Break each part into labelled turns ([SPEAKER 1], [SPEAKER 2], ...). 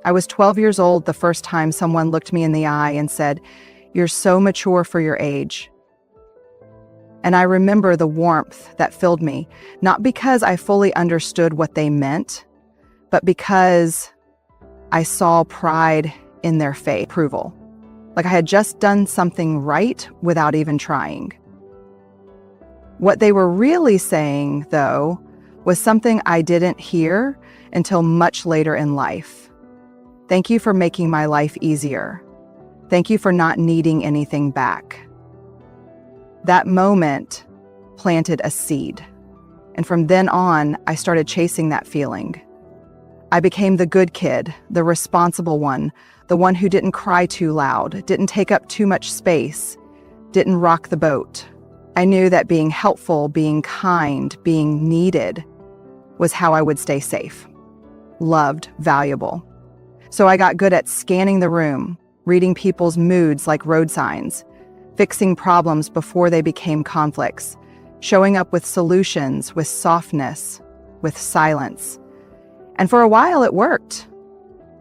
[SPEAKER 1] I was 12 years old the first time someone looked me in the eye and said, "You're so mature for your age." And I remember the warmth that filled me, not because I fully understood what they meant, but because I saw pride in their face, approval. Like I had just done something right without even trying. What they were really saying, though, was something I didn't hear until much later in life. Thank you for making my life easier. Thank you for not needing anything back. That moment planted a seed. And from then on, I started chasing that feeling. I became the good kid, the responsible one, the one who didn't cry too loud, didn't take up too much space, didn't rock the boat. I knew that being helpful, being kind, being needed was how I would stay safe, loved, valuable. So I got good at scanning the room, reading people's moods like road signs, fixing problems before they became conflicts, showing up with solutions, with softness, with silence. And for a while it worked.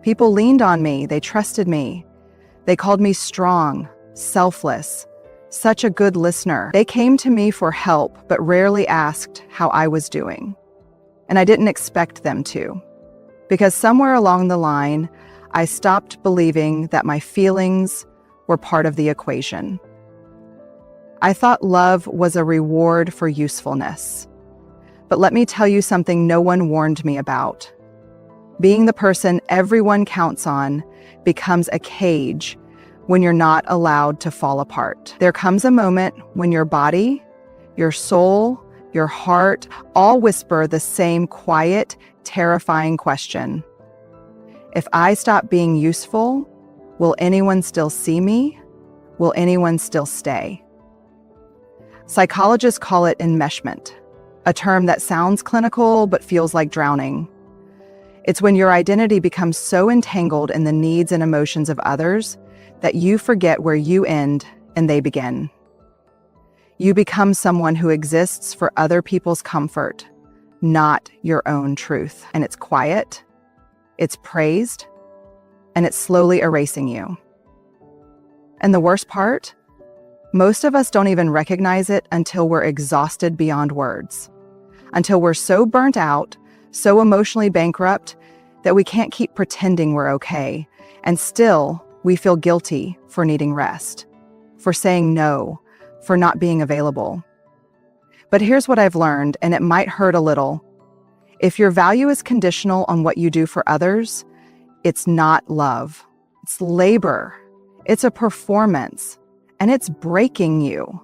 [SPEAKER 1] People leaned on me, they trusted me. They called me strong, selfless, such a good listener. They came to me for help, but rarely asked how I was doing. And I didn't expect them to, because somewhere along the line, I stopped believing that my feelings were part of the equation. I thought love was a reward for usefulness. But let me tell you something no one warned me about. Being the person everyone counts on becomes a cage when you're not allowed to fall apart. There comes a moment when your body, your soul, your heart all whisper the same quiet, terrifying question. If I stop being useful, will anyone still see me? Will anyone still stay? Psychologists call it enmeshment, a term that sounds clinical but feels like drowning. It's when your identity becomes so entangled in the needs and emotions of others that you forget where you end and they begin. You become someone who exists for other people's comfort, not your own truth. And it's quiet, it's praised, and it's slowly erasing you. And the worst part? Most of us don't even recognize it until we're exhausted beyond words. Until we're so burnt out, so emotionally bankrupt, that we can't keep pretending we're okay. And still, we feel guilty for needing rest, for saying no, for not being available. But here's what I've learned, and it might hurt a little. If your value is conditional on what you do for others, it's not love. It's labor. It's a performance. And it's breaking you.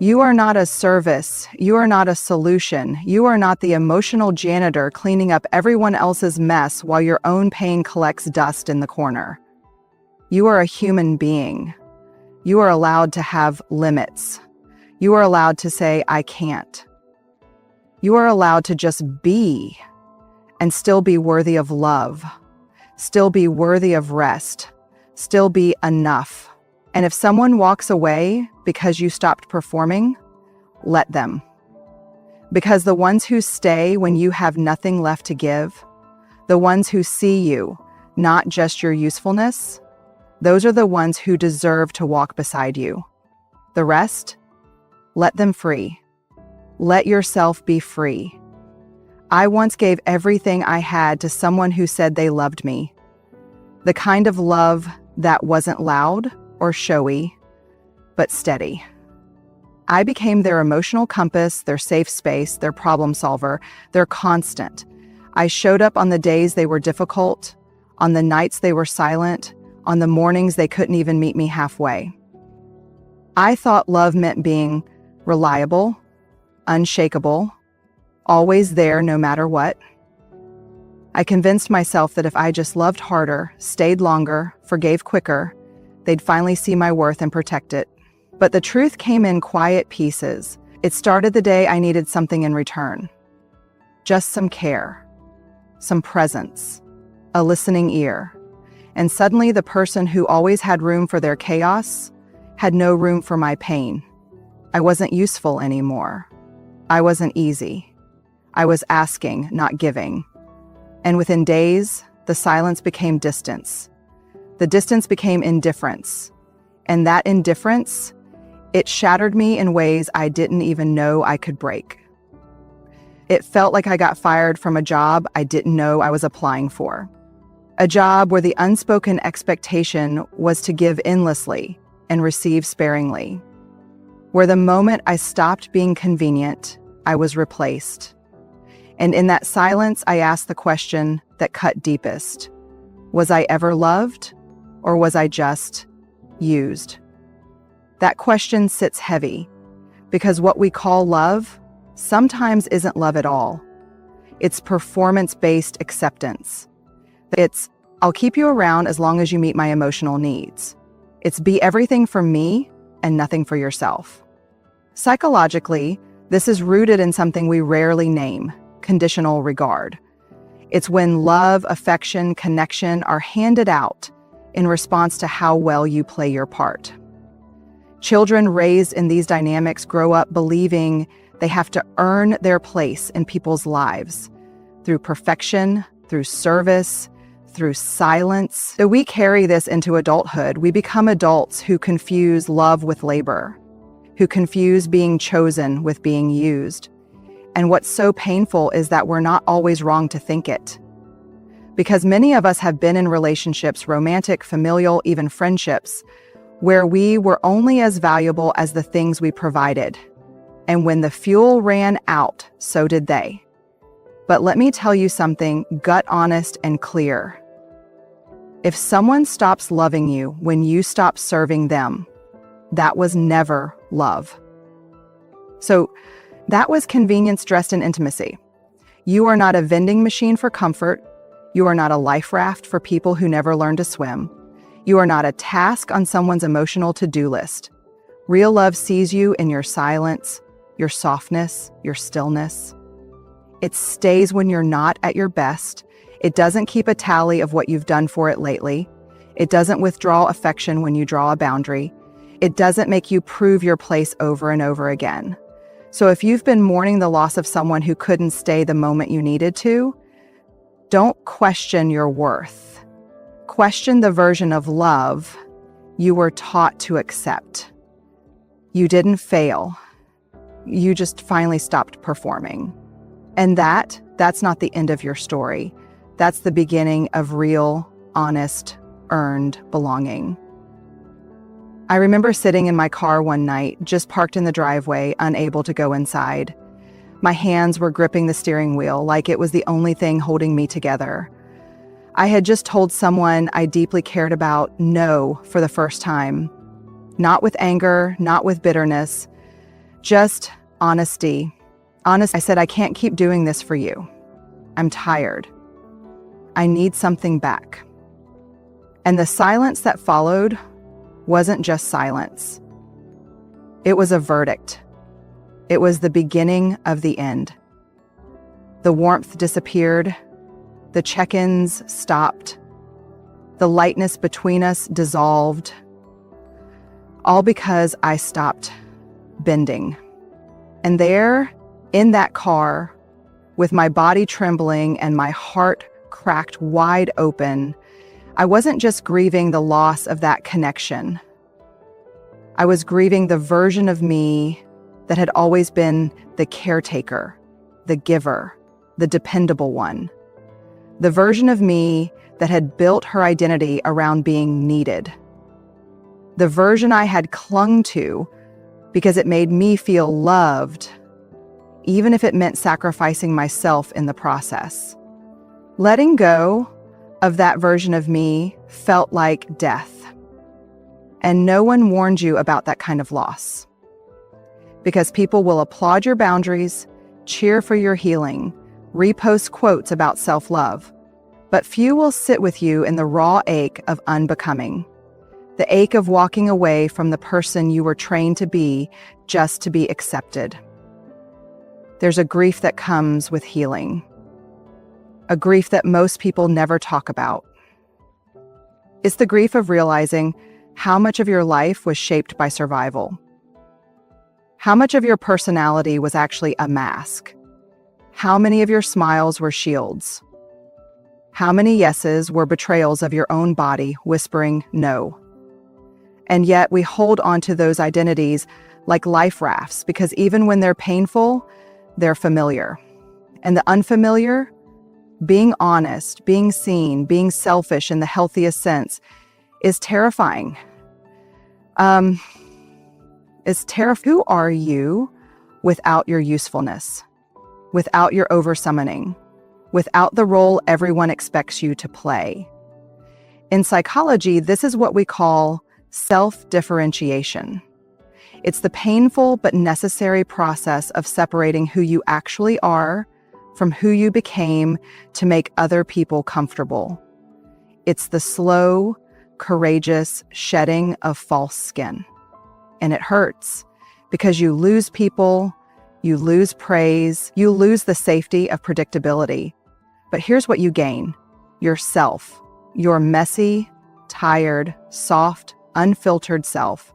[SPEAKER 1] You are not a service. You are not a solution. You are not the emotional janitor cleaning up everyone else's mess while your own pain collects dust in the corner. You are a human being. You are allowed to have limits. You are allowed to say, "I can't." You are allowed to just be and still be worthy of love, still be worthy of rest, still be enough. And if someone walks away because you stopped performing, let them. Because the ones who stay when you have nothing left to give, the ones who see you, not just your usefulness, those are the ones who deserve to walk beside you. The rest, let them free. Let yourself be free. I once gave everything I had to someone who said they loved me. The kind of love that wasn't loud or showy, but steady. I became their emotional compass, their safe space, their problem solver, their constant. I showed up on the days they were difficult, on the nights they were silent, on the mornings they couldn't even meet me halfway. I thought love meant being reliable, unshakable, always there no matter what. I convinced myself that if I just loved harder, stayed longer, forgave quicker, they'd finally see my worth and protect it. But the truth came in quiet pieces. It started the day I needed something in return. Just some care, some presence, a listening ear. And suddenly the person who always had room for their chaos had no room for my pain. I wasn't useful anymore. I wasn't easy. I was asking, not giving. And within days, the silence became distance. The distance became indifference. And that indifference, it shattered me in ways I didn't even know I could break. It felt like I got fired from a job I didn't know I was applying for. A job where the unspoken expectation was to give endlessly and receive sparingly. Where the moment I stopped being convenient, I was replaced. And in that silence, I asked the question that cut deepest. Was I ever loved, or was I just used? That question sits heavy, because what we call love sometimes isn't love at all. It's performance-based acceptance. It's, I'll keep you around as long as you meet my emotional needs. It's be everything for me and nothing for yourself. Psychologically, this is rooted in something we rarely name: conditional regard. It's when love, affection, connection are handed out in response to how well you play your part. Children raised in these dynamics grow up believing they have to earn their place in people's lives through perfection, through service, through silence. So we carry this into adulthood. We become adults who confuse love with labor, who confuse being chosen with being used. And what's so painful is that we're not always wrong to think it. Because many of us have been in relationships, romantic, familial, even friendships, where we were only as valuable as the things we provided. And when the fuel ran out, so did they. But let me tell you something gut honest and clear. If someone stops loving you when you stop serving them, that was never love. So that was convenience dressed in intimacy. You are not a vending machine for comfort. You are not a life raft for people who never learned to swim. You are not a task on someone's emotional to-do list. Real love sees you in your silence, your softness, your stillness. It stays when you're not at your best. It doesn't keep a tally of what you've done for it lately. It doesn't withdraw affection when you draw a boundary. It doesn't make you prove your place over and over again. So if you've been mourning the loss of someone who couldn't stay the moment you needed to, don't question your worth. Question the version of love you were taught to accept. You didn't fail. You just finally stopped performing. And that's not the end of your story. That's the beginning of real, honest, earned belonging. I remember sitting in my car one night, just parked in the driveway, unable to go inside. My hands were gripping the steering wheel like it was the only thing holding me together. I had just told someone I deeply cared about no for the first time. Not with anger, not with bitterness, just honesty. I said, I can't keep doing this for you. I'm tired. I need something back. And the silence that followed wasn't just silence. It was a verdict. It was the beginning of the end. The warmth disappeared. The check-ins stopped. The lightness between us dissolved. All because I stopped bending. And there, in that car, with my body trembling and my heart cracked wide open, I wasn't just grieving the loss of that connection. I was grieving the version of me that had always been the caretaker, the giver, the dependable one. The version of me that had built her identity around being needed. The version I had clung to because it made me feel loved, even if it meant sacrificing myself in the process. Letting go of that version of me felt like death. And no one warned you about that kind of loss. Because people will applaud your boundaries, cheer for your healing, repost quotes about self-love, but few will sit with you in the raw ache of unbecoming. The ache of walking away from the person you were trained to be just to be accepted. There's a grief that comes with healing. A grief that most people never talk about. It's the grief of realizing how much of your life was shaped by survival. How much of your personality was actually a mask. How many of your smiles were shields. How many yeses were betrayals of your own body whispering no? And yet we hold on to those identities like life rafts because even when they're painful, they're familiar. And the unfamiliar, being honest, being seen, being selfish in the healthiest sense, is terrifying. Who are you without your usefulness, without your oversummoning, without the role everyone expects you to play? In psychology, this is what we call self-differentiation. It's the painful but necessary process of separating who you actually are from who you became to make other people comfortable. It's the slow, courageous shedding of false skin. And it hurts because you lose people, you lose praise, you lose the safety of predictability. But here's what you gain: yourself, your messy, tired, soft, unfiltered self.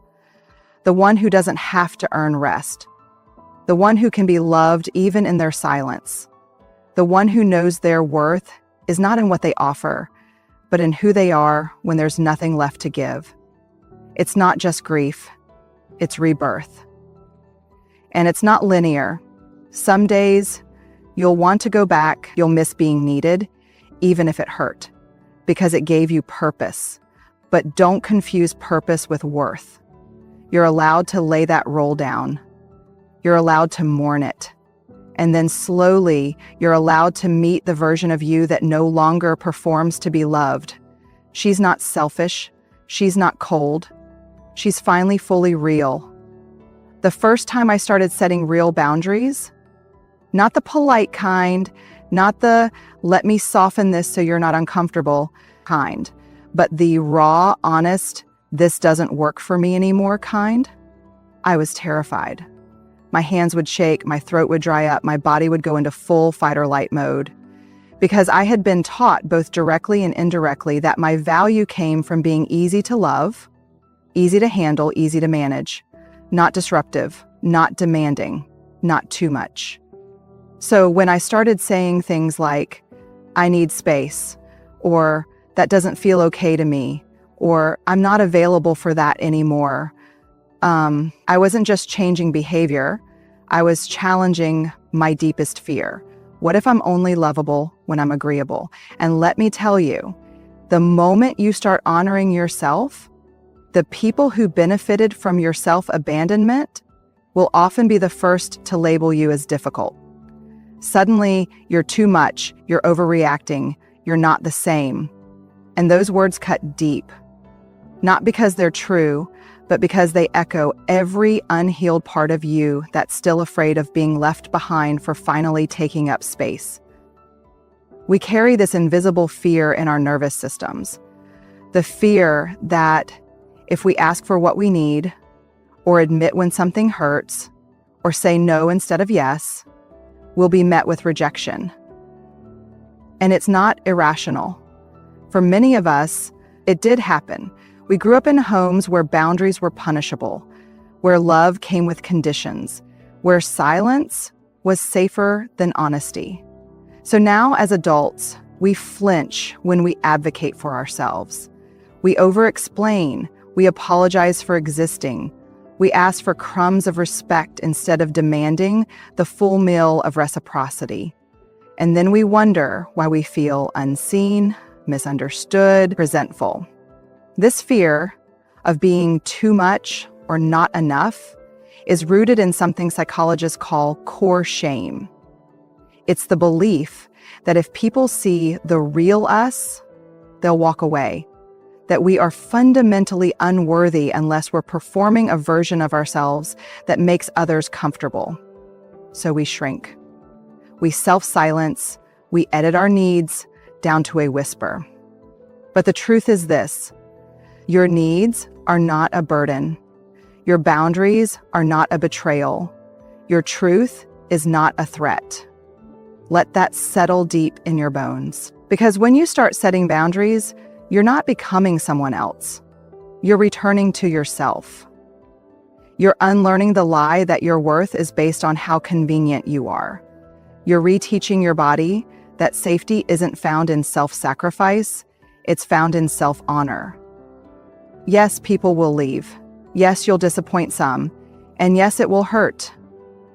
[SPEAKER 1] The one who doesn't have to earn rest. The one who can be loved even in their silence. The one who knows their worth is not in what they offer, but in who they are when there's nothing left to give. It's not just grief, it's rebirth. And it's not linear. Some days you'll want to go back, you'll miss being needed, even if it hurt, because it gave you purpose. But don't confuse purpose with worth. You're allowed to lay that role down. You're allowed to mourn it. And then slowly, you're allowed to meet the version of you that no longer performs to be loved. She's not selfish. She's not cold. She's finally fully real. The first time I started setting real boundaries, not the polite kind, not the let me soften this so you're not uncomfortable kind, but the raw, honest, this doesn't work for me anymore kind, I was terrified. My hands would shake, my throat would dry up, my body would go into full fight or flight mode. Because I had been taught both directly and indirectly that my value came from being easy to love, easy to handle, easy to manage, not disruptive, not demanding, not too much. So when I started saying things like, I need space, or that doesn't feel okay to me, or I'm not available for that anymore, I wasn't just changing behavior, I was challenging my deepest fear. What if I'm only lovable when I'm agreeable? And let me tell you, the moment you start honoring yourself, the people who benefited from your self-abandonment will often be the first to label you as difficult. Suddenly, you're too much, you're overreacting, you're not the same. And those words cut deep, not because they're true, but because they echo every unhealed part of you that's still afraid of being left behind for finally taking up space. We carry this invisible fear in our nervous systems. The fear that if we ask for what we need, or admit when something hurts, or say no instead of yes, we'll be met with rejection. And it's not irrational. For many of us, it did happen. We grew up in homes where boundaries were punishable, where love came with conditions, where silence was safer than honesty. So now as adults, we flinch when we advocate for ourselves. We over-explain, we apologize for existing, we ask for crumbs of respect instead of demanding the full meal of reciprocity. And then we wonder why we feel unseen, misunderstood, resentful. This fear of being too much or not enough is rooted in something psychologists call core shame. It's the belief that if people see the real us, they'll walk away, that we are fundamentally unworthy unless we're performing a version of ourselves that makes others comfortable. So we shrink. We self-silence, we edit our needs down to a whisper. But the truth is this: your needs are not a burden. Your boundaries are not a betrayal. Your truth is not a threat. Let that settle deep in your bones. Because when you start setting boundaries, you're not becoming someone else. You're returning to yourself. You're unlearning the lie that your worth is based on how convenient you are. You're reteaching your body that safety isn't found in self-sacrifice, it's found in self-honor. Yes, people will leave. Yes, you'll disappoint some. And yes, it will hurt.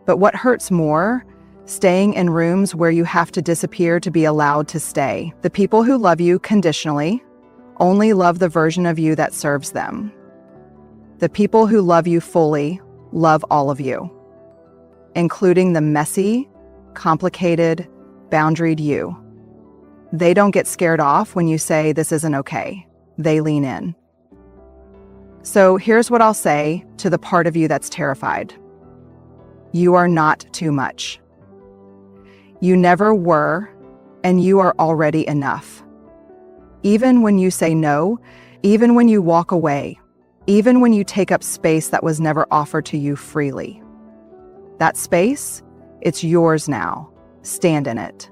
[SPEAKER 1] But what hurts more? Staying in rooms where you have to disappear to be allowed to stay. The people who love you conditionally only love the version of you that serves them. The people who love you fully love all of you, including the messy, complicated, boundaried you. They don't get scared off when you say this isn't okay. They lean in. So here's what I'll say to the part of you that's terrified. You are not too much. You never were, and you are already enough. Even when you say no, even when you walk away, even when you take up space that was never offered to you freely. That space, it's yours now. Stand in it.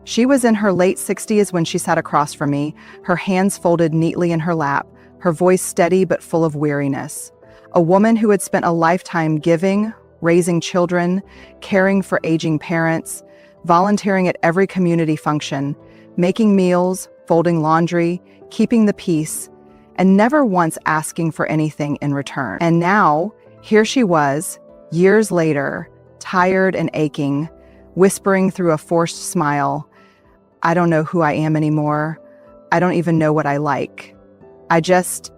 [SPEAKER 1] She was in her late 60s when she sat across from me, her hands folded neatly in her lap, her voice steady but full of weariness. A woman who had spent a lifetime giving, raising children, caring for aging parents, volunteering at every community function, making meals, folding laundry, keeping the peace, and never once asking for anything in return. And now, here she was, years later, tired and aching, whispering through a forced smile, I don't know who I am anymore. I don't even know what I like. I just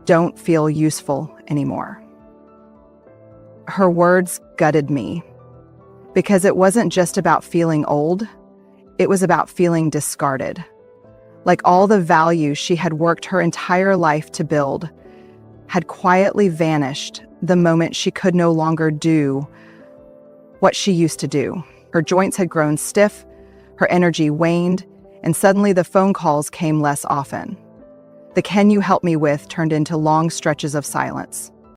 [SPEAKER 1] don't feel useful anymore. Her words gutted me because it wasn't just about feeling old. It was about feeling discarded. Like all the value she had worked her entire life to build had quietly vanished the moment she could no longer do what she used to do. Her joints had grown stiff, her energy waned, and suddenly the phone calls came less often. The "can you help me with" turned into long stretches of silence.